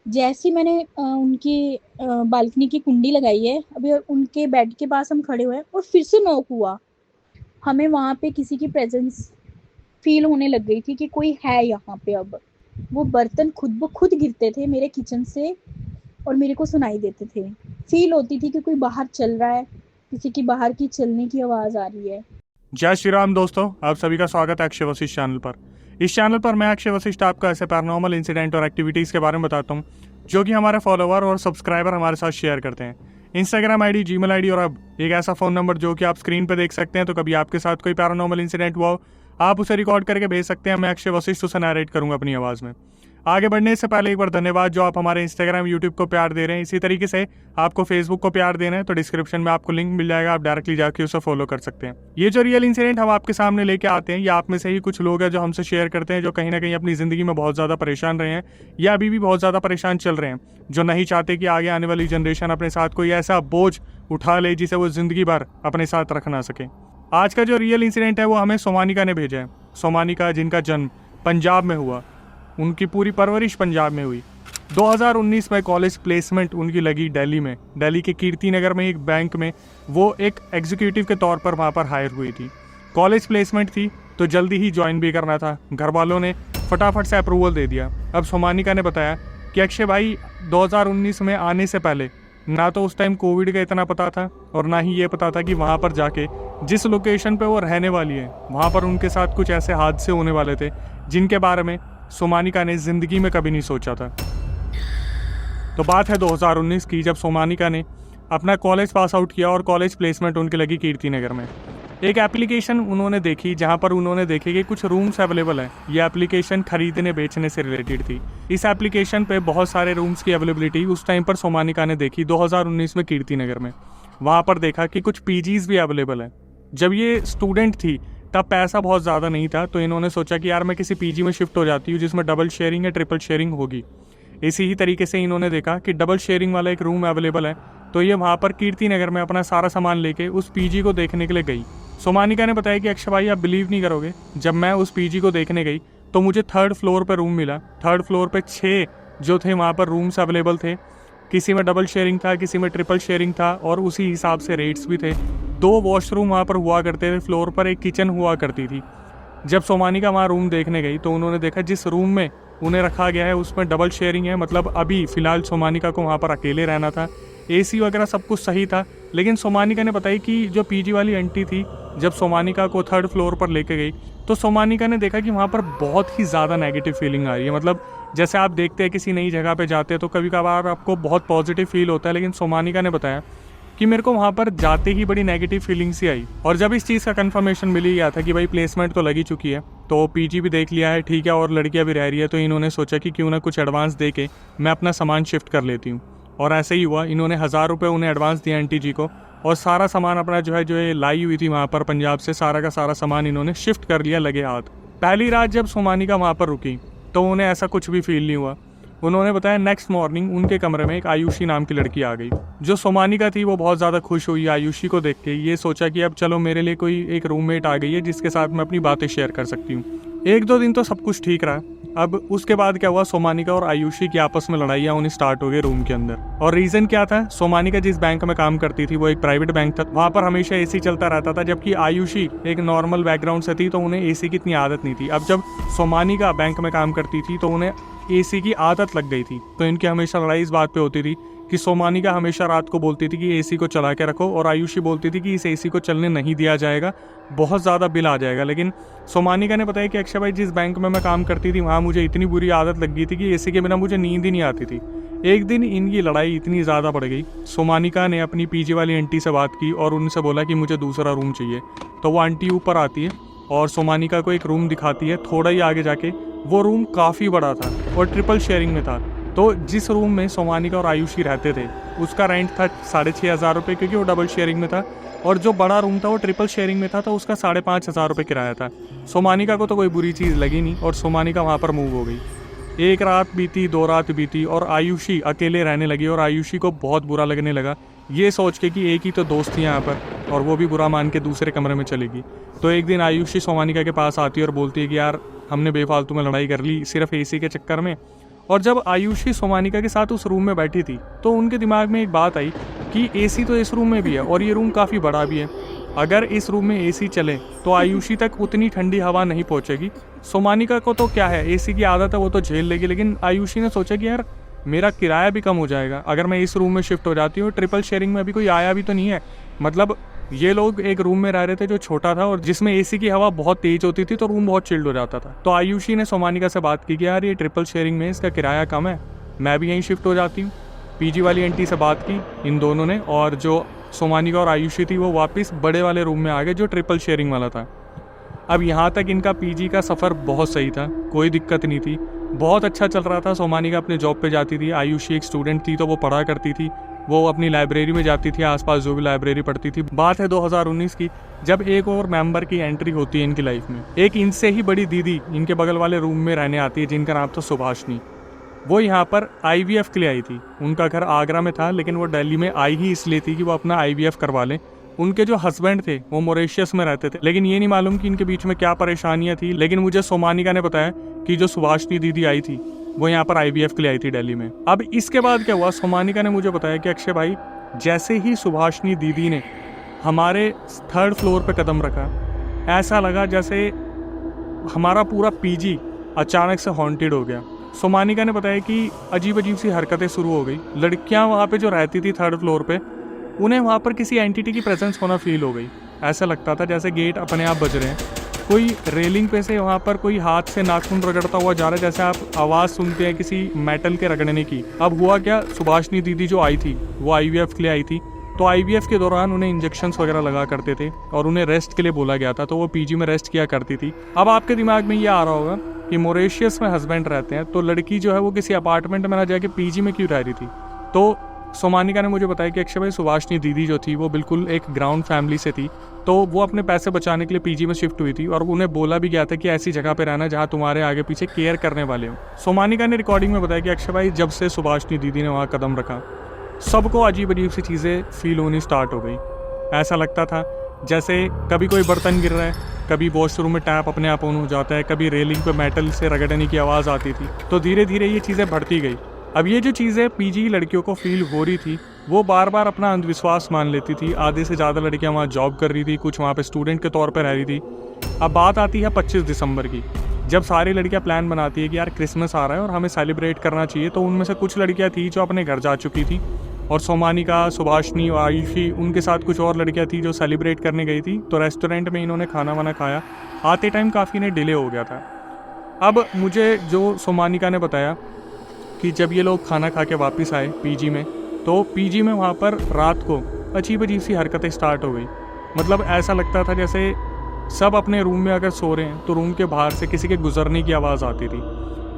जैसे ही मैंने उनकी बालकनी की कुंडी लगाई है, अभी उनके बेड के पास हम खड़े हुए हैं और फिर से नॉक हुआ। हमें वहां पे किसी की प्रेजेंस फील होने लग गई थी कि कोई है यहाँ पे अब। वो बर्तन खुद ब खुद गिरते थे मेरे किचन से और मेरे को सुनाई देते थे। फील होती थी कि कोई बाहर चल रहा है, किसी की बाहर की चलने की आवाज आ रही है। जय श्री राम दोस्तों, आप सभी का स्वागत है अक्षय वशिष्ठ चैनल पर। इस चैनल पर मैं अक्षय वशिष्ठ आपको ऐसे पैरानॉर्मल इंसिडेंट और एक्टिविटीज़ के बारे में बताता हूँ जो कि हमारे फॉलोवर और सब्सक्राइबर हमारे साथ शेयर करते हैं। इंस्टाग्राम आईडी, जीमेल आईडी और अब एक ऐसा फ़ोन नंबर जो कि आप स्क्रीन पर देख सकते हैं। तो कभी आपके साथ कोई पैरानॉर्मल इंसिडेंट हुआ हो, आप उसे रिकॉर्ड करके भेज सकते हैं। मैं अक्षय वशिष्ठ उसे नरेट करूँगा अपनी आवाज़ में। आगे बढ़ने से पहले एक बार धन्यवाद जो आप हमारे इंस्टाग्राम, यूट्यूब को प्यार दे रहे हैं। इसी तरीके से आपको फेसबुक को प्यार देना है तो डिस्क्रिप्शन में आपको लिंक मिल जाएगा, आप डायरेक्टली जाके उसे फॉलो कर सकते हैं। ये जो रियल इंसिडेंट हम आपके सामने लेके आते हैं, ये आप में से ही कुछ लोग हैं जो हमसे शेयर करते हैं, जो कहीं ना कहीं अपनी ज़िंदगी में बहुत ज़्यादा परेशान रहे हैं या अभी भी बहुत ज़्यादा परेशान चल रहे हैं, जो नहीं चाहते कि आगे आने वाली जनरेशन अपने साथ कोई ऐसा बोझ उठा ले जिसे वो ज़िंदगी भर अपने साथ रख ना सके। आज का जो रियल इंसिडेंट है वो हमें सोमानिका ने भेजा है। सोमानिका, जिनका जन्म पंजाब में हुआ, उनकी पूरी परवरिश पंजाब में हुई। 2019 में कॉलेज प्लेसमेंट उनकी लगी दिल्ली में। दिल्ली के कीर्ति नगर में एक बैंक में वो एक एग्जीक्यूटिव के तौर पर वहाँ पर हायर हुई थी। कॉलेज प्लेसमेंट थी तो जल्दी ही ज्वाइन भी करना था। घर वालों ने फटाफट से अप्रूवल दे दिया। अब सोमानिका ने बताया कि अक्षय भाई, 2019 में आने से पहले ना तो उस टाइम कोविड का इतना पता था और ना ही ये पता था कि वहाँ पर जाके जिस लोकेशन पे वो रहने वाली है वहाँ पर उनके साथ कुछ ऐसे हादसे होने वाले थे जिनके बारे में सोमानिका ने ज़िंदगी में कभी नहीं सोचा था। तो बात है 2019 की, जब सोमानिका ने अपना कॉलेज पास आउट किया और कॉलेज प्लेसमेंट उनकी लगी कीर्ति नगर में। एक एप्लीकेशन उन्होंने देखी जहां पर उन्होंने देखे कि कुछ रूम्स अवेलेबल हैं। ये एप्लीकेशन खरीदने बेचने से रिलेटेड थी। इस एप्लीकेशन पे बहुत सारे रूम्स की अवेलेबिलिटी उस टाइम पर सोमानिका ने देखी 2019 में कीर्ति नगर में। वहाँ पर देखा कि कुछ पीजीज भी अवेलेबल हैं। जब ये स्टूडेंट थी तब पैसा बहुत ज़्यादा नहीं था, तो इन्होंने सोचा कि यार मैं किसी पीजी में शिफ्ट हो जाती हूँ जिसमें डबल शेयरिंग या ट्रिपल शेयरिंग होगी। इसी ही तरीके से इन्होंने देखा कि डबल शेयरिंग वाला एक रूम अवेलेबल है, तो ये वहाँ पर कीर्ति नगर में अपना सारा सामान लेके उस पीजी को देखने के लिए गई। सोमानिका ने बताया कि अक्षय भाई, आप बिलीव नहीं करोगे, जब मैं उस पीजी को देखने गई तो मुझे 3rd फ्लोर पर रूम मिला। 3rd फ्लोर पर 6 जो थे वहाँ पर रूम्स अवेलेबल थे। किसी में डबल शेयरिंग था, किसी में ट्रिपल शेयरिंग था और उसी हिसाब से रेट्स भी थे। 2 वॉशरूम वहाँ पर हुआ करते थे, फ्लोर पर एक किचन हुआ करती थी। जब सोमानिका वहाँ रूम देखने गई तो उन्होंने देखा जिस रूम में उन्हें रखा गया है उसमें डबल शेयरिंग है, मतलब अभी फ़िलहाल सोमानिका को वहाँ पर अकेले रहना था। एसी वगैरह सब कुछ सही था, लेकिन सोमानिका ने बताई कि जो पीजी वाली आंटी थी जब सोमानिका को 3rd फ्लोर पर लेके गई तो सोमानिका ने देखा कि वहाँ पर बहुत ही ज़्यादा नेगेटिव फीलिंग आ रही है। मतलब जैसे आप देखते हैं किसी नई जगह पे जाते हैं तो कभी कभार आपको बहुत पॉजिटिव फील होता है, लेकिन सोमानिका ने बताया कि मेरे को वहाँ पर जाते ही बड़ी नेगेटिव फीलिंग्स ही आई। और जब इस चीज़ का कंफर्मेशन मिल ही गया था कि भाई प्लेसमेंट तो लगी चुकी है, तो पीजी भी देख लिया है, ठीक है, और लड़कियाँ भी रह रही है, तो इन्होंने सोचा कि क्यों ना कुछ एडवांस दे के मैं अपना सामान शिफ्ट कर लेती हूँ। और ऐसे ही हुआ। इन्होंने 1000 रुपये उन्हें एडवांस दिया आंटी जी को और सारा सामान अपना जो है लाई हुई थी वहाँ पर पंजाब से, सारा का सारा सामान इन्होंने शिफ्ट कर लिया लगे हाथ। पहली रात जब सोमानिका वहाँ पर रुकी तो उन्हें ऐसा कुछ भी फील नहीं हुआ। उन्होंने बताया नेक्स्ट मॉर्निंग उनके कमरे में एक आयुषी नाम की लड़की आ गई। जो सोमानिका थी वो बहुत ज़्यादा खुश हुई आयुषी को देख के। ये सोचा कि अब चलो मेरे लिए कोई एक रूममेट आ गई है जिसके साथ मैं अपनी बातें शेयर कर सकती हूँ। 1-2 दिन तो सब कुछ ठीक रहा। अब उसके बाद क्या हुआ, सोमानिका और आयुषी की आपस में लड़ाइयाँ होनी स्टार्ट हो गई रूम के अंदर। और रीज़न क्या था, सोमानिका जिस बैंक में काम करती थी वो एक प्राइवेट बैंक था, वहाँ पर हमेशा एसी चलता रहता था, जबकि आयुषी एक नॉर्मल बैकग्राउंड से थी तो उन्हें एसी की इतनी आदत नहीं थी। अब जब सोमानिका बैंक में काम करती थी तो उन्हें एसी की आदत लग गई थी, तो इनकी हमेशा लड़ाई इस बात पे होती थी कि सोमानिका हमेशा रात को बोलती थी कि एसी को चला के रखो और आयुषी बोलती थी कि इस एसी को चलने नहीं दिया जाएगा, बहुत ज़्यादा बिल आ जाएगा। लेकिन सोमानिका ने बताया कि अक्षय भाई, जिस बैंक में मैं काम करती थी वहाँ मुझे इतनी बुरी आदत लग गई थी कि एसी के बिना मुझे नींद ही नहीं आती थी। एक दिन इनकी लड़ाई इतनी ज़्यादा बढ़ गई, सोमानिका ने अपनी पीजी वाली आंटी से बात की और उनसे बोला कि मुझे दूसरा रूम चाहिए। तो वो आंटी ऊपर आती है और सोमानिका को एक रूम दिखाती है। थोड़ा ही आगे जाके वो रूम काफ़ी बड़ा था और ट्रिपल शेयरिंग में था। तो जिस रूम में सोमानिका और आयुषी रहते थे उसका रेंट था 6500 रुपये, क्योंकि वो डबल शेयरिंग में था। और जो बड़ा रूम था वो ट्रिपल शेयरिंग में था, तो उसका 5500 रुपये किराया था। सोमानिका को तो कोई बुरी चीज़ लगी नहीं और सोमानिका वहाँ पर मूव हो गई। 1 रात बीती, 2 रात बीती और आयुषी अकेले रहने लगी और आयुषी को बहुत बुरा लगने लगा ये सोच के कि एक ही तो दोस्त थी यहाँ पर और वो भी बुरा मान के दूसरे कमरे में चलेगी। तो एक दिन आयुषी सोमानिका के पास आती है और बोलती है कि यार, हमने बेफालतू में लड़ाई कर ली सिर्फ एसी के चक्कर में और जब आयुषी सोमानिका के साथ उस रूम में बैठी थी तो उनके दिमाग में एक बात आई कि एसी तो इस रूम में भी है और ये रूम काफ़ी बड़ा भी है। अगर इस रूम में एसी चले तो आयुषी तक उतनी ठंडी हवा नहीं पहुंचेगी। सोमानिका को तो क्या है, एसी की आदत है, वो तो झेल लेगी। लेकिन आयुषी ने सोचा कि यार मेरा किराया भी कम हो जाएगा अगर मैं इस रूम में शिफ्ट हो जाती हूँ। ट्रिपल शेयरिंग में अभी कोई आया भी तो नहीं है। मतलब ये लोग एक रूम में रह रहे थे जो छोटा था और जिसमें एसी की हवा बहुत तेज होती थी, तो रूम बहुत चिल्ड हो जाता था। तो आयुषी ने सोमानिका से बात की कि यार ये ट्रिपल शेयरिंग में इसका किराया कम है, मैं भी यहीं शिफ्ट हो जाती हूँ। पीजी वाली आंटी से बात की इन दोनों ने, और जो सोमानिका और आयुषी थी वो वापस बड़े वाले रूम में आ गए जो ट्रिपल शेयरिंग वाला था। अब यहाँ तक इनका पीजी का सफ़र बहुत सही था, कोई दिक्कत नहीं थी, बहुत अच्छा चल रहा था। सोमानिका अपने जॉब पे जाती थी, आयुषी एक स्टूडेंट थी तो वो पढ़ा करती थी, वो अपनी लाइब्रेरी में जाती थी, आसपास जो भी लाइब्रेरी पढ़ती थी। बात है 2019 की, जब एक और मेंबर की एंट्री होती है इनकी लाइफ में। एक इनसे ही बड़ी दीदी इनके बगल वाले रूम में रहने आती है जिनका नाम था सुभाषनी। वो यहाँ पर IVF के लिए आई थी। उनका घर आगरा में था लेकिन वो दिल्ली में आई ही इसलिए थी कि वो अपना IVF करवा लें। उनके जो हस्बैंड थे वो मॉरिशस में रहते थे, लेकिन ये नहीं मालूम कि इनके बीच में क्या परेशानियां थी। लेकिन मुझे सोमानिका ने बताया कि जो सुभाषनी दीदी आई थी वो यहाँ पर IVF के लिए आई थी दिल्ली में। अब इसके बाद क्या हुआ, सोमानिका ने मुझे बताया कि अक्षय भाई, जैसे ही सुभाषनी दीदी ने हमारे 3rd फ्लोर पे कदम रखा, ऐसा लगा जैसे हमारा पूरा पीजी अचानक से हॉन्टेड हो गया। सोमानिका ने बताया कि अजीब अजीब सी हरकतें शुरू हो गई। लड़कियां वहाँ पे जो रहती थी 3rd फ्लोर पे, उन्हें वहाँ पर किसी एंटिटी की प्रेजेंस होना फील हो गई। ऐसा लगता था जैसे गेट अपने आप बज रहे हैं, कोई रेलिंग पे से वहाँ पर कोई हाथ से नाखून रगड़ता हुआ जा रहा है, जैसे आप आवाज़ सुनते हैं किसी मेटल के रगड़ने की। अब हुआ क्या, सुभाषनी दीदी जो आई थी वो IVF के लिए आई थी, तो IVF के दौरान उन्हें इंजेक्शंस वगैरह लगा करते थे और उन्हें रेस्ट के लिए बोला गया था, तो वो पीजी में रेस्ट किया करती थी। अब आपके दिमाग में ये आ रहा होगा कि मॉरिशस में हस्बैंड रहते हैं तो लड़की जो है वो किसी अपार्टमेंट में ना जाके पीजी में क्यों रह रही थी। तो सोमानिका ने मुझे बताया कि अक्षय भाई, सुभाषनी दीदी जो थी वो बिल्कुल एक ग्राउंड फैमिली से थी, तो वो अपने पैसे बचाने के लिए पीजी में शिफ्ट हुई थी और उन्हें बोला भी गया था कि ऐसी जगह पे रहना जहाँ तुम्हारे आगे पीछे केयर करने वाले हो। सोमानिका ने रिकॉर्डिंग में बताया कि अक्षय भाई, जब से सुभाषनी दीदी ने वहाँ कदम रखा, सबको अजीब अजीब सी चीज़ें फील होनी स्टार्ट हो गई। ऐसा लगता था जैसे कभी कोई बर्तन गिर रहा है, कभी वॉशरूम में टैप अपने आप ऑन हो जाता है, कभी रेलिंग पे मेटल से रगड़ने की आवाज़ आती थी। तो धीरे धीरे ये चीज़ें बढ़ती गई। अब ये जो चीज़ें पीजी लड़कियों को फील हो रही थी, वो बार बार अपना अंधविश्वास मान लेती थी। आधे से ज़्यादा लड़कियां वहाँ जॉब कर रही थी, कुछ वहाँ पे स्टूडेंट के तौर पे रह रही थी। अब बात आती है 25 दिसंबर की, जब सारी लड़कियां प्लान बनाती है कि यार क्रिसमस आ रहा है और हमें सेलिब्रेट करना चाहिए। तो उनमें से कुछ लड़कियां थी जो अपने घर जा चुकी थी, और सोमानिका, सुभाषनी और आयुषी, उनके साथ कुछ और लड़कियां थी जो सेलिब्रेट करने गई थी। तो रेस्टोरेंट में इन्होंने खाना वाना खाया, आते टाइम काफ़ी ने डिले हो गया था। अब मुझे जो सोमानिका ने बताया कि जब ये लोग खाना खा के वापस आए पीजी में, तो पीजी में वहाँ पर रात को अजीब अजीब सी हरकतें स्टार्ट हो गई। मतलब ऐसा लगता था जैसे सब अपने रूम में अगर सो रहे हैं तो रूम के बाहर से किसी के गुजरने की आवाज़ आती थी।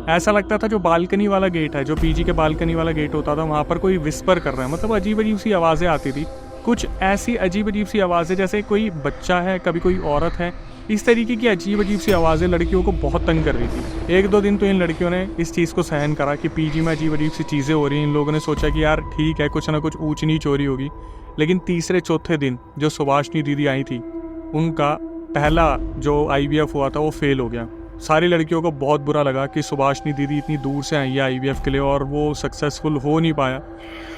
ऐसा लगता था जो बालकनी वाला गेट है, जो पीजी के बालकनी वाला गेट होता था, वहाँ पर कोई विस्पर कर रहा है। मतलब अजीब अजीब सी आवाज़ें आती थी, कुछ ऐसी अजीब अजीब सी आवाज़ें जैसे कोई बच्चा है, कभी कोई औरत है। इस तरीके की अजीब अजीब सी आवाज़ें लड़कियों को बहुत तंग कर रही थी। 1-2 दिन तो इन लड़कियों ने इस चीज़ को सहन करा कि पीजी में अजीब अजीब सी चीज़ें हो रही हैं। इन लोगों ने सोचा कि यार ठीक है, कुछ ना कुछ ऊंच नीच हो रही होगी। लेकिन तीसरे चौथे दिन जो सुभाषनी दीदी आई थी, उनका पहला जो IVF हुआ था वो फेल हो गया। सारी लड़कियों को बहुत बुरा लगा कि सुभाषनी दीदी इतनी दूर से आई है IVF के लिए और वो सक्सेसफुल हो नहीं पाया।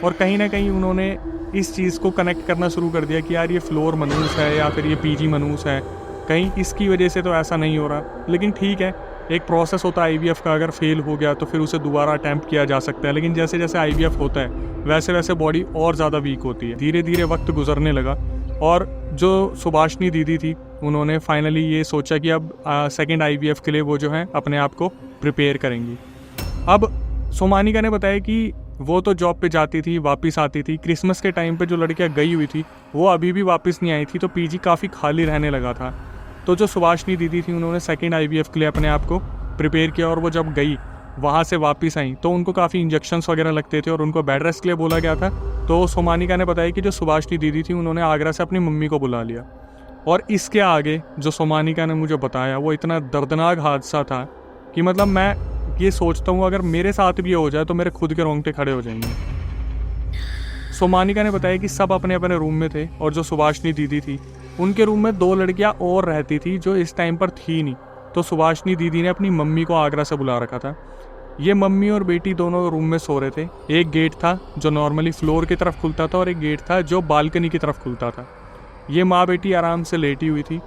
और कहीं ना कहीं उन्होंने इस चीज़ को कनेक्ट करना शुरू कर दिया कि यार ये फ्लोर मनूस है या फिर ये पीजी मनूस है, कहीं इसकी वजह से तो ऐसा नहीं हो रहा। लेकिन ठीक है, एक प्रोसेस होता है IVF का, अगर फेल हो गया तो फिर उसे दोबारा अटैम्प्ट किया जा सकता है। लेकिन जैसे जैसे IVF होता है वैसे वैसे बॉडी और ज़्यादा वीक होती है। धीरे धीरे वक्त गुजरने लगा और जो सुभाषनी दीदी थी उन्होंने फाइनली ये सोचा कि अब सेकेंड IVF के लिए वो जो है अपने आप को प्रिपेयर करेंगी। अब सोमानिका ने बताया कि वो तो जॉब पे जाती थी, वापस आती थी। क्रिसमस के टाइम पे जो लड़कियां गई हुई थी वो अभी भी वापस नहीं आई थी, तो पीजी काफ़ी खाली रहने लगा था। तो जो सुभाषनी दीदी थी उन्होंने सेकेंड IVF के लिए अपने आप को प्रिपेयर किया और वो जब गई वहाँ से वापस आई तो उनको काफ़ी इंजेक्शंस वगैरह लगते थे और उनको बेड रेस्ट के लिए बोला गया था। तो सोमानिका ने बताया कि जो सुभाषनी दीदी थी उन्होंने आगरा से अपनी मम्मी को बुला लिया। और इसके आगे जो सोमानिका ने मुझे बताया वो इतना दर्दनाक हादसा था कि मतलब मैं ये सोचता हूँ अगर मेरे साथ भी ये हो जाए तो मेरे खुद के रोंगटे खड़े हो जाएंगे। सोमानिका ने बताया कि सब अपने अपने रूम में थे और जो सुभाषनी दीदी थी उनके रूम में 2 लड़कियां और रहती थी जो इस टाइम पर थी नहीं। तो सुभाषनी दीदी ने अपनी मम्मी को आगरा से बुला रखा था। ये मम्मी और बेटी दोनों रूम में सो रहे थे। एक गेट था जो नॉर्मली फ्लोर की तरफ खुलता था और एक गेट था जो बालकनी की तरफ खुलता था। ये माँ बेटी आराम से लेटी हुई थी।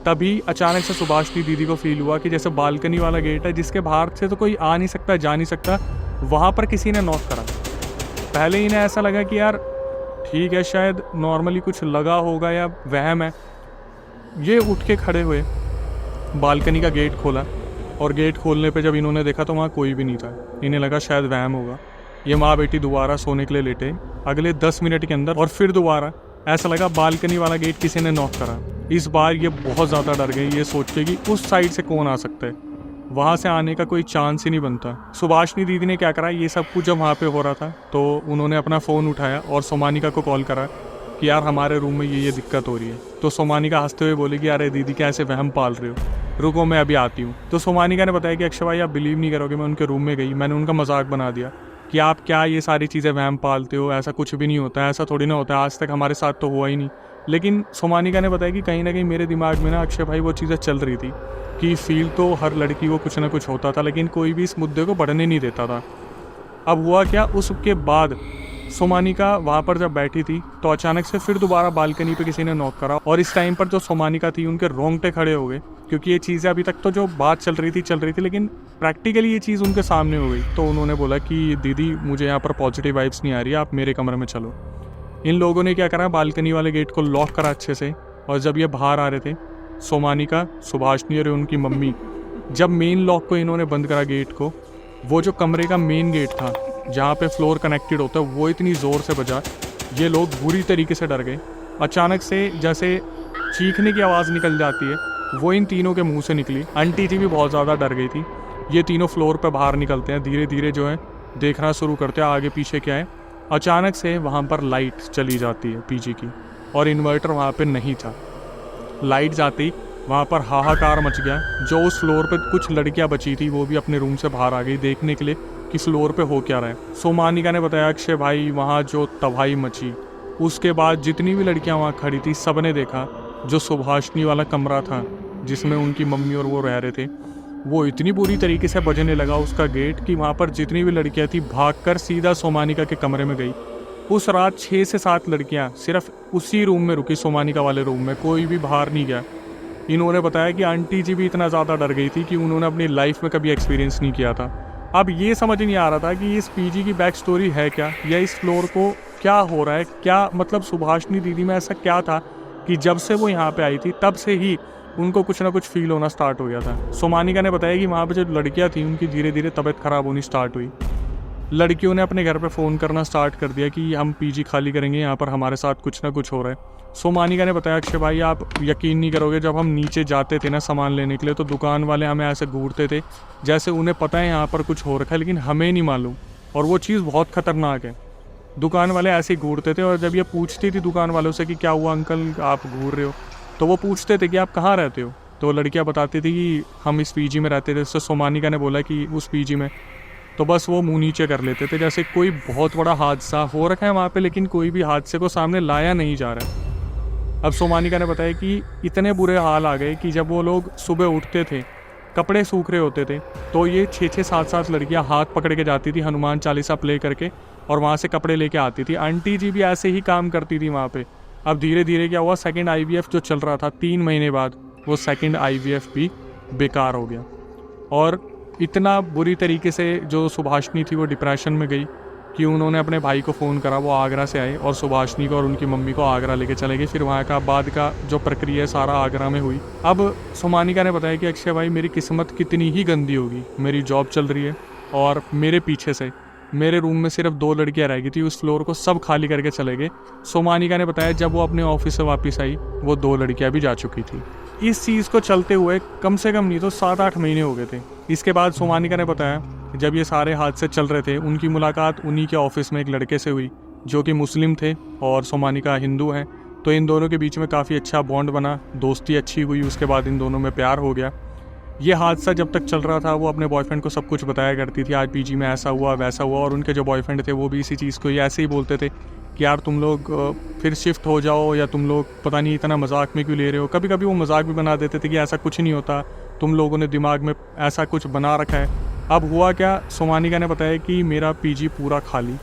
तभी अचानक से सुभाषनी दीदी को फील हुआ कि जैसे बालकनी वाला गेट है जिसके बाहर से तो कोई आ नहीं सकता, जा नहीं सकता, वहाँ पर किसी ने नॉक करा। पहले इन्हें ऐसा लगा कि यार ठीक है, शायद नॉर्मली कुछ लगा होगा या वहम है। ये उठ के खड़े हुए, बालकनी का गेट खोला और गेट खोलने पे जब इन्होंने देखा तो वहाँ कोई भी नहीं था। इन्हें लगा शायद वहम होगा। ये माँ बेटी दोबारा सोने के लिए लेटे अगले 10 मिनट के अंदर, और फिर दोबारा ऐसा लगा बालकनी वाला गेट किसी ने नॉक करा। इस बार ये बहुत ज़्यादा डर गई, ये सोच के कि उस साइड से कौन आ सकता है, वहाँ से आने का कोई चांस ही नहीं बनता। सुभाषनी दीदी ने क्या करा, ये सब कुछ जब वहाँ पे हो रहा था तो उन्होंने अपना फ़ोन उठाया और सोमानिका को कॉल करा कि यार हमारे रूम में ये दिक्कत हो रही है। तो सोमानिका हंसते हुए बोली कि अरे दीदी क्या ऐसे वहम पाल रहे हो, रुको मैं अभी आती हूँ। तो सोमानिका ने बताया कि अक्षय भाई आप बिलीव नहीं करोगे, मैं उनके रूम में गई, मैंने उनका मजाक बना दिया कि आप क्या ये सारी चीज़ें वहम पालते हो, ऐसा कुछ भी नहीं होता है, ऐसा थोड़ी ना होता है, आज तक हमारे साथ तो हुआ ही नहीं। लेकिन सोमानिका ने बताया कि कहीं ना कहीं मेरे दिमाग में ना अक्षय भाई वो चीज़ें चल रही थी कि फील तो हर लड़की को कुछ ना कुछ होता था, लेकिन कोई भी इस मुद्दे को बढ़ने नहीं देता था। अब हुआ क्या, उसके बाद सोमानिका वहाँ पर जब बैठी थी तो अचानक से फिर दोबारा बालकनी पे किसी ने नॉक करा, और इस टाइम पर जो सोमानिका थी उनके रोंगटे खड़े हो गए, क्योंकि ये चीज़ें अभी तक तो जो बात चल रही थी, लेकिन प्रैक्टिकली ये चीज़ उनके सामने हो गई। तो उन्होंने बोला कि दीदी मुझे यहाँ पर पॉजिटिव वाइब्स नहीं आ रही है, आप मेरे कमरे में चलो। इन लोगों ने क्या करा, बालकनी वाले गेट को लॉक करा अच्छे से, और जब ये बाहर आ रहे थे सोमानिका, सुभाषनी और उनकी मम्मी, जब मेन लॉक को इन्होंने बंद करा गेट को, वो जो कमरे का मेन गेट था जहाँ पे फ्लोर कनेक्टेड होता है वो इतनी ज़ोर से बजा, ये लोग बुरी तरीके से डर गए। अचानक से जैसे चीखने की आवाज़ निकल जाती है वो इन तीनों के मुंह से निकली। आंटी जी भी बहुत ज़्यादा डर गई थी। ये तीनों फ्लोर पे बाहर निकलते हैं, धीरे धीरे जो है देखना शुरू करते हैं आगे पीछे क्या है। अचानक से वहाँ पर लाइट चली जाती है पीजी की, और इन्वर्टर वहाँ पे नहीं था। लाइट जाते ही वहाँ पर हाहाकार मच गया। जो उस फ्लोर पे कुछ लड़कियाँ बची थी वो भी अपने रूम से बाहर आ गई देखने के लिए कि फ्लोर पे हो क्या रहा है। सोमानिका ने बताया अक्षय भाई वहाँ जो तबाही मची, उसके बाद जितनी भी लड़कियाँ वहाँ खड़ी थी सब ने देखा जो सुभाषनी वाला कमरा था जिसमें उनकी मम्मी और वो रह रहे थे, वो इतनी बुरी तरीके से बजने लगा उसका गेट कि वहाँ पर जितनी भी लड़कियाँ थी भागकर सीधा सोमानिका के कमरे में गई। उस रात 6 से 7 लड़कियाँ सिर्फ उसी रूम में रुकी, सोमानिका वाले रूम में, कोई भी बाहर नहीं गया। इन्होंने बताया कि आंटी जी भी इतना ज़्यादा डर गई थी कि उन्होंने अपनी लाइफ में कभी एक्सपीरियंस नहीं किया था। अब ये समझ नहीं आ रहा था कि इस पीजी की बैक स्टोरी है क्या, या इस फ्लोर को क्या हो रहा है, क्या मतलब सुभाषनी दीदी में ऐसा क्या था कि जब से वो यहाँ पे आई थी तब से ही उनको कुछ ना कुछ फील होना स्टार्ट हो गया था। सोमानिका ने बताया कि वहाँ पे जो लड़कियाँ थी उनकी धीरे धीरे तबीयत ख़राब होनी स्टार्ट हुई। लड़कियों ने अपने घर पे फ़ोन करना स्टार्ट कर दिया कि हम पीजी खाली करेंगे, यहाँ पर हमारे साथ कुछ ना कुछ हो रहा है। सोमानिका ने बताया अक्षय भाई आप यकीन नहीं करोगे, जब हम नीचे जाते थे ना सामान लेने के लिए तो दुकान वाले हमें ऐसे घूरते थे जैसे उन्हें पता है यहाँ पर कुछ हो रखा है लेकिन हमें नहीं मालूम, और वो चीज़ बहुत ख़तरनाक है। दुकान वाले ऐसे ही घूरते थे, और जब ये पूछती थी दुकान वालों से कि क्या हुआ अंकल आप घूर रहे हो, तो वो पूछते थे कि आप कहाँ रहते हो, तो लड़कियाँ बताती थी कि हम इस पीजी में रहते थे। तो सोमानिका ने बोला कि उस पीजी में, तो बस वो मुंह नीचे कर लेते थे जैसे कोई बहुत बड़ा हादसा हो रखा है वहाँ पे, लेकिन कोई भी हादसे को सामने लाया नहीं जा रहा है। अब सोमानिका ने बताया कि इतने बुरे हाल आ गए कि जब वो लोग सुबह उठते थे, कपड़े सूख रहे होते थे, तो ये 6-6 7-7 लड़कियां हाथ पकड़ के जाती थी हनुमान चालीसा प्ले करके, और वहाँ से कपड़े लेके आती थी। आंटी जी भी ऐसे ही काम करती थी वहाँ पे। अब धीरे धीरे क्या हुआ, सेकंड IVF जो चल रहा था 3 महीने बाद, वो सेकंड IVF भी बेकार हो गया, और इतना बुरी तरीके से जो सुभाषनी थी वो डिप्रेशन में गई कि उन्होंने अपने भाई को फ़ोन करा। वो आगरा से आए और सुभाषनी को और उनकी मम्मी को आगरा लेके चले गए। फिर वहाँ का बाद का जो प्रक्रिया है सारा आगरा में हुई। अब सोमानिका ने बताया कि अक्षय भाई मेरी किस्मत कितनी ही गंदी होगी, मेरी जॉब चल रही है और मेरे पीछे से मेरे रूम में सिर्फ 2 लड़कियाँ रह गई थी, उस फ्लोर को सब खाली करके चले गए। सोमानिका ने बताया जब वो अपने ऑफिस से वापस आई वो 2 लड़कियाँ भी जा चुकी थी। इस चीज़ को चलते हुए कम से कम नहीं तो 7-8 महीने हो गए थे। इसके बाद सोमानिका ने बताया जब ये सारे हादसे चल रहे थे उनकी मुलाकात उन्हीं के ऑफिस में एक लड़के से हुई जो कि मुस्लिम थे और सोमानिका हिंदू हैं। तो इन दोनों के बीच में काफ़ी अच्छा बॉन्ड बना, दोस्ती अच्छी हुई, उसके बाद इन दोनों में प्यार हो गया। ये हादसा जब तक चल रहा था वो अपने बॉयफ्रेंड को सब कुछ बताया करती थी, आज पीजी में ऐसा हुआ वैसा हुआ, और उनके जो बॉयफ्रेंड थे वो भी इसी चीज़ को ऐसे ही बोलते थे कि यार तुम लोग फिर शिफ्ट हो जाओ, या तुम लोग पता नहीं इतना मजाक में क्यों ले रहे हो। कभी कभी वो मजाक भी बना देते थे कि ऐसा कुछ नहीं होता, तुम लोगों ने दिमाग में ऐसा कुछ बना रखा है। अब हुआ क्या, सोमानिका ने बताया कि मेरा पीजी पूरा खाली,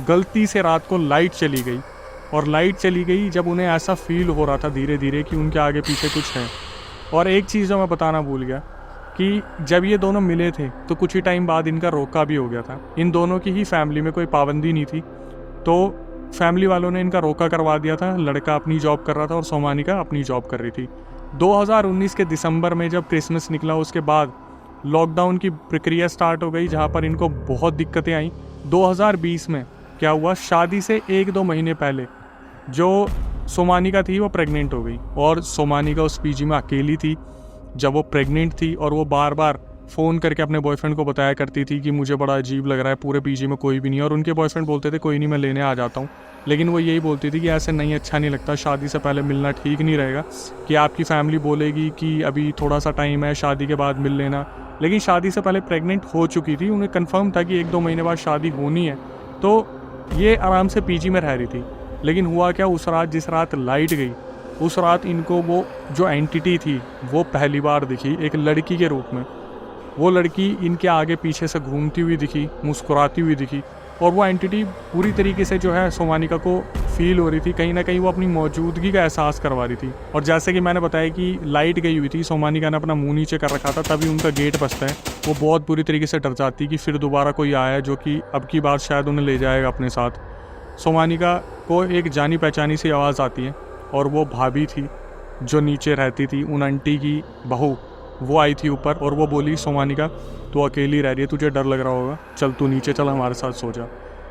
गलती से रात को लाइट चली गई, और लाइट चली गई जब उन्हें ऐसा फील हो रहा था धीरे धीरे कि उनके आगे पीछे कुछ है। और एक चीज़ जो मैं बताना भूल गया कि जब ये दोनों मिले थे तो कुछ ही टाइम बाद इनका रोका भी हो गया था। इन दोनों की ही फैमिली में कोई पाबंदी नहीं थी, तो फैमिली वालों ने इनका रोका करवा दिया था। लड़का अपनी जॉब कर रहा था और सोमानिका अपनी जॉब कर रही थी। 2019 के दिसंबर में जब क्रिसमस निकला उसके बाद लॉकडाउन की प्रक्रिया स्टार्ट हो गई, जहाँ पर इनको बहुत दिक्कतें आई। 2020 में क्या हुआ, शादी से 1-2 महीने पहले जो सोमानिका थी वो प्रेग्नेंट हो गई, और सोमानिका उस पीजी में अकेली थी जब वो प्रेग्नेंट थी, और वो बार बार फ़ोन करके अपने बॉयफ्रेंड को बताया करती थी कि मुझे बड़ा अजीब लग रहा है, पूरे पीजी में कोई भी नहीं है। और उनके बॉयफ्रेंड बोलते थे कोई नहीं, मैं लेने आ जाता हूँ, लेकिन वो यही बोलती थी कि ऐसे नहीं, अच्छा नहीं लगता, शादी से पहले मिलना ठीक नहीं रहेगा, कि आपकी फैमिली बोलेगी कि अभी थोड़ा सा टाइम है, शादी के बाद मिल लेना। लेकिन शादी से पहले प्रेग्नेंट हो चुकी थी, उन्हें कन्फर्म था कि 1-2 महीने बाद शादी होनी है, तो ये आराम से पीजी में रह रही थी। लेकिन हुआ क्या, उस रात जिस रात लाइट गई, उस रात इनको वो जो एंटिटी थी वो पहली बार दिखी एक लड़की के रूप में। वो लड़की इनके आगे पीछे से घूमती हुई दिखी, मुस्कुराती हुई दिखी, और वो एंटिटी पूरी तरीके से जो है सोमानिका को फील हो रही थी, कहीं ना कहीं वो अपनी मौजूदगी का एहसास करवा रही थी। और जैसे कि मैंने बताया कि लाइट गई हुई थी, सोमानिका ने अपना मुंह नीचे कर रखा था, तभी उनका गेट बजता है। वो बहुत बुरी तरीके से डर जाती कि फिर दोबारा कोई आया जो कि अब की बार शायद उन्हें ले जाएगा अपने साथ। सोमानिका को एक जानी पहचानी सी आवाज़ आती है, और वो भाभी थी जो नीचे रहती थी, उन आंटी की बहू, वो आई थी ऊपर, और वो बोली सोमानिका तू अकेली रह रही है, तुझे डर लग रहा होगा, चल तू नीचे चल, हमारे साथ सो जा।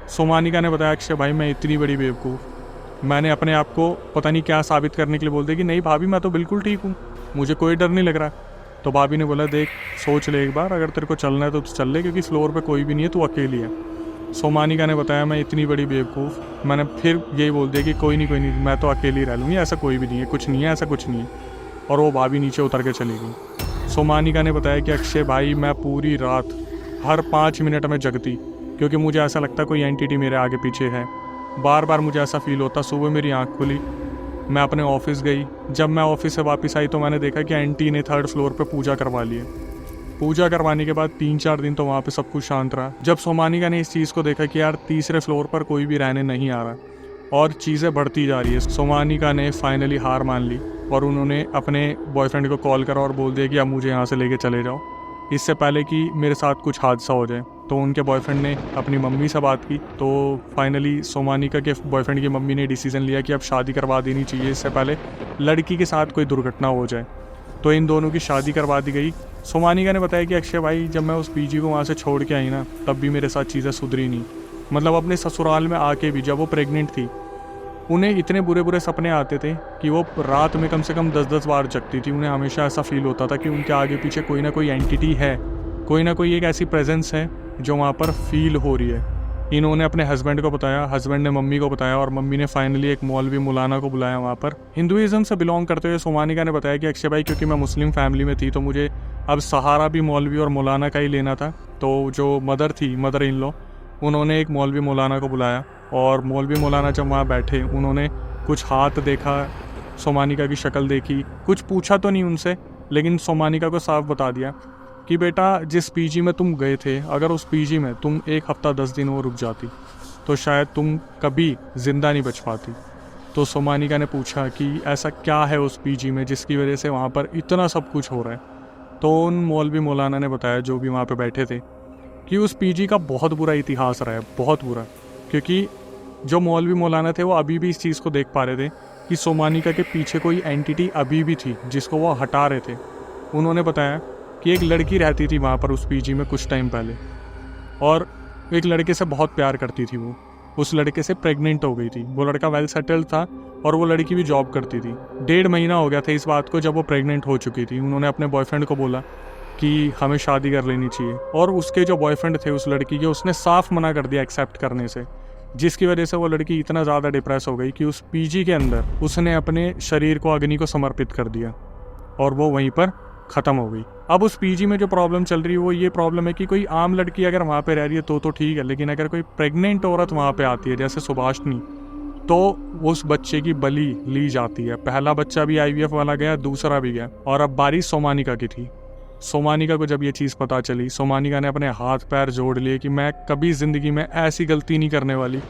सोमानिका ने बताया अक्षय भाई मैं इतनी बड़ी बेवकूफ़, मैंने अपने आप को पता नहीं क्या साबित करने के लिए बोल दिया कि नहीं भाभी मैं तो बिल्कुल ठीक हूँ, मुझे कोई डर नहीं लग रहा। तो भाभी ने बोला देख सोच ले एक बार, अगर तेरे को चलना है तो चल ले, क्योंकि फ्लोर पे कोई भी नहीं है, तू अकेली है। सोमानिका ने बताया मैं इतनी बड़ी बेवकूफ़, मैंने फिर यही बोल दिया कि कोई नहीं मैं तो अकेली रह लूँगी, ऐसा कोई भी नहीं है, कुछ नहीं है, ऐसा कुछ नहीं है। और वो भाभी नीचे उतर के चली गई। सोमानिका ने बताया कि अक्षय भाई मैं पूरी रात हर 5 मिनट में जगती, क्योंकि मुझे ऐसा लगता कोई एंटिटी मेरे आगे पीछे है, बार बार मुझे ऐसा फील होता। सुबह मेरी आँख खुली, मैं अपने ऑफिस गई, जब मैं ऑफिस से वापस आई तो मैंने देखा कि आंटी ने 3rd फ्लोर पे पूजा करवा ली है। पूजा करवाने के बाद 3-4 दिन तो वहाँ पे सब कुछ शांत रहा। जब सोमानिका ने इस चीज़ को देखा कि यार 3रे फ्लोर पर कोई भी रहने नहीं आ रहा और चीज़ें बढ़ती जा रही है, सोमानिका ने फाइनली हार मान ली, और उन्होंने अपने बॉयफ्रेंड को कॉल करा और बोल दिया कि अब मुझे यहाँ से लेके चले जाओ, इससे पहले कि मेरे साथ कुछ हादसा हो जाए। तो उनके बॉयफ्रेंड ने अपनी मम्मी से बात की, तो फाइनली सोमानिका के बॉयफ्रेंड की मम्मी ने डिसीज़न लिया कि अब शादी करवा देनी चाहिए, इससे पहले लड़की के साथ कोई दुर्घटना हो जाए। तो इन दोनों की शादी करवा दी गई। सोमानिका ने बताया कि अक्षय भाई जब मैं उस पीजी को वहाँ से छोड़ के आई ना, तब भी मेरे साथ चीज़ें सुधरी नहीं। मतलब अपने ससुराल में आके भी जब वो प्रेग्नेंट थी, उन्हें इतने बुरे बुरे सपने आते थे कि वो रात में कम से कम 10-10 बार जगती थी। उन्हें हमेशा ऐसा फील होता था कि उनके आगे पीछे कोई ना कोई एंटिटी है, कोई ना कोई एक ऐसी प्रेजेंस है जो वहाँ पर फील हो रही है। इन्होंने अपने हस्बैंड को बताया, हस्बैंड ने मम्मी को बताया, और मम्मी ने फाइनली एक मौलवी मौलाना को बुलाया वहाँ पर। हिंदुइज्म से बिलोंग करते हुए सोमानिका ने बताया कि अक्षय भाई क्योंकि मैं मुस्लिम फैमिली में थी तो मुझे अब सहारा भी मौलवी और मौलाना का ही लेना था। तो जो मदर थी, मदर इन लॉ, उन्होंने एक मौलवी मौलाना को बुलाया, और मौलवी मौलाना जब वहाँ बैठे उन्होंने कुछ हाथ देखा, सोमानिका की शक्ल देखी, कुछ पूछा तो नहीं उनसे, लेकिन सोमानिका को साफ बता दिया कि बेटा जिस पीजी में तुम गए थे, अगर उस पीजी में तुम 1 हफ्ता 10 दिन और रुक जाती तो शायद तुम कभी ज़िंदा नहीं बच पाती। तो सोमानिका ने पूछा कि ऐसा क्या है उस पीजी में जिसकी वजह से वहाँ पर इतना सब कुछ हो रहा है। तो उन मौलवी मौलाना ने बताया जो भी वहाँ पे बैठे थे कि उस पीजी का बहुत बुरा इतिहास रहा है, बहुत बुरा। क्योंकि जो मौलवी मौलाना थे वो अभी भी इस चीज़ को देख पा रहे थे कि सोमानिका के पीछे कोई एंटिटी अभी भी थी जिसको वो हटा रहे थे। उन्होंने बताया कि एक लड़की रहती थी वहाँ पर उस पीजी में कुछ टाइम पहले, और एक लड़के से बहुत प्यार करती थी। वो उस लड़के से प्रेग्नेंट हो गई थी। वो लड़का वेल सेटल्ड था और वो लड़की भी जॉब करती थी। 1.5 महीना हो गया था इस बात को जब वो प्रेग्नेंट हो चुकी थी। उन्होंने अपने बॉयफ्रेंड को बोला कि हमें शादी कर लेनी चाहिए, और उसके जो बॉयफ्रेंड थे उस लड़की के, उसने साफ मना कर दिया एक्सेप्ट करने से, जिसकी वजह से वो लड़की इतना ज़्यादा डिप्रेस हो गई कि उस पीजी के अंदर उसने अपने शरीर को अग्नि को समर्पित कर दिया और वो वहीं पर ख़त्म हो गई। अब उस पीजी में जो प्रॉब्लम चल रही है वो ये प्रॉब्लम है कि कोई आम लड़की अगर वहाँ पे रह रही है तो ठीक है, लेकिन अगर कोई प्रेग्नेंट औरत वहाँ पे आती है जैसे सुभाषनी, तो उस बच्चे की बलि ली जाती है। पहला बच्चा भी IVF वाला गया, दूसरा भी गया, और अब बारी सोमानिका की थी। सोमानिका को जब ये चीज़ पता चली, सोमानिका ने अपने हाथ पैर जोड़ लिए कि मैं कभी ज़िंदगी में ऐसी गलती नहीं करने वाली।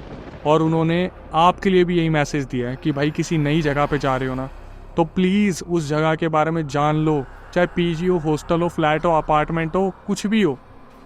और उन्होंने आपके लिए भी यही मैसेज दिया है कि भाई किसी नई जगह पे जा रहे हो ना, तो प्लीज़ उस जगह के बारे में जान लो, चाहे पीजी हो, हॉस्टल हो, फ्लैट हो, अपार्टमेंट हो, कुछ भी हो।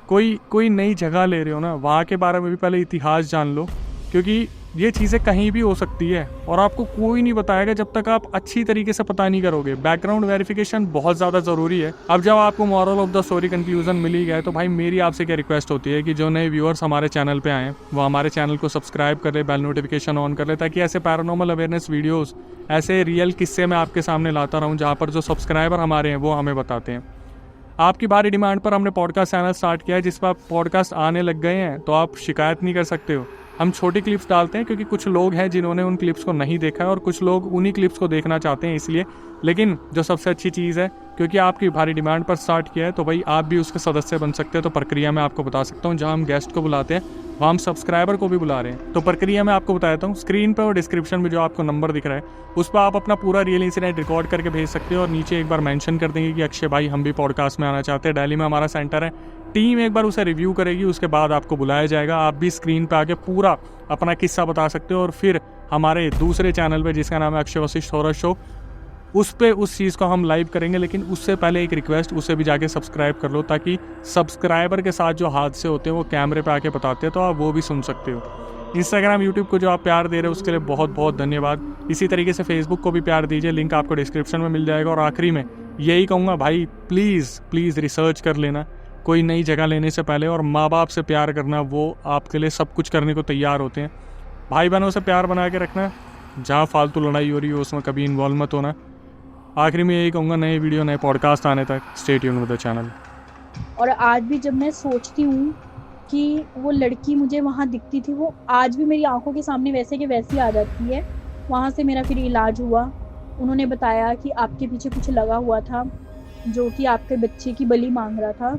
कोई नई जगह ले रहे हो ना, वहाँ के बारे में भी पहले इतिहास जान लो, क्योंकि ये चीज़ें कहीं भी हो सकती है और आपको कोई नहीं बताएगा जब तक आप अच्छी तरीके से पता नहीं करोगे। बैकग्राउंड वेरिफिकेशन बहुत ज़्यादा ज़रूरी है। अब जब आपको moral of the story conclusion मिल ही गया है, तो भाई मेरी आपसे क्या रिक्वेस्ट होती है कि जो नए व्यूअर्स हमारे चैनल पे आए वो हमारे चैनल को सब्सक्राइब कर ले, बेल नोटिफिकेशन ऑन कर ले, ताकि ऐसे पैरानॉर्मल अवेयरनेस वीडियोज़, ऐसे रियल किस्से मैं आपके सामने लाता रहूँ, जहाँ पर जो सब्सक्राइबर हमारे हैं वो हमें बताते हैं। आपकी भारी डिमांड पर हमने पॉडकास्ट चैनल स्टार्ट किया है, जिस पर पॉडकास्ट आने लग गए हैं, तो आप शिकायत नहीं कर सकते हो। हम छोटी क्लिप्स डालते हैं क्योंकि कुछ लोग हैं जिन्होंने उन क्लिप्स को नहीं देखा है और कुछ लोग उन्हीं क्लिप्स को देखना चाहते हैं, इसलिए। लेकिन जो सबसे अच्छी चीज़ है, क्योंकि आपकी भारी डिमांड पर स्टार्ट किया है, तो भाई आप भी उसके सदस्य बन सकते हैं। तो प्रक्रिया में आपको बता सकता हूँ, जहाँ हम गेस्ट को बुलाते हैं वहाँ हम सब्सक्राइबर को भी बुला रहे हैं। तो प्रक्रिया में आपको बता देता हूँ, स्क्रीन पर और डिस्क्रिप्शन में जो आपको नंबर दिख रहा है, उस पर आप अपना पूरा रियल इंसिडेंट रिकॉर्ड करके भेज सकते हो और नीचे एक बार मेंशन कर देंगे कि अक्षय भाई हम भी पॉडकास्ट में आना चाहते हैं, दिल्ली में हमारा सेंटर है। टीम एक बार उसे रिव्यू करेगी, उसके बाद आपको बुलाया जाएगा। आप भी स्क्रीन पे आके पूरा अपना किस्सा बता सकते हो और फिर हमारे दूसरे चैनल पे, जिसका नाम है अक्षय वशिष्ठ हॉरर शो, उस पे उस चीज़ को हम लाइव करेंगे। लेकिन उससे पहले एक रिक्वेस्ट, उसे भी जाके सब्सक्राइब कर लो, ताकि सब्सक्राइबर के साथ जो हादसे होते हैं वो कैमरे पे आके बताते हैं, तो आप वो भी सुन सकते हो। इंस्टाग्राम, यूट्यूब को जो आप प्यार दे रहे हो उसके लिए बहुत बहुत धन्यवाद। इसी तरीके से फेसबुक को भी प्यार दीजिए, लिंक आपको डिस्क्रिप्शन में मिल जाएगा। और आखिरी में यही कहूँगा, भाई प्लीज़ रिसर्च कर लेना कोई नई जगह लेने से पहले, और माँ बाप से प्यार करना, वो आपके लिए सब कुछ करने को तैयार होते हैं। भाई बहनों से प्यार बना के रखना, जहाँ फालतू लड़ाई हो रही हो उसमें कभी इन्वॉल्व मत होना। आखिरी में यही कहूँगा, नए वीडियो, नए पॉडकास्ट आने तक stay tuned with the channel. और आज भी जब मैं सोचती हूँ कि वो लड़की मुझे वहाँ दिखती थी, वो आज भी मेरी आंखों के सामने वैसे के वैसी आ जाती है। वहाँ से मेरा फिर इलाज हुआ। उन्होंने बताया कि आपके पीछे कुछ लगा हुआ था, जो कि आपके बच्चे की बलि मांग रहा था।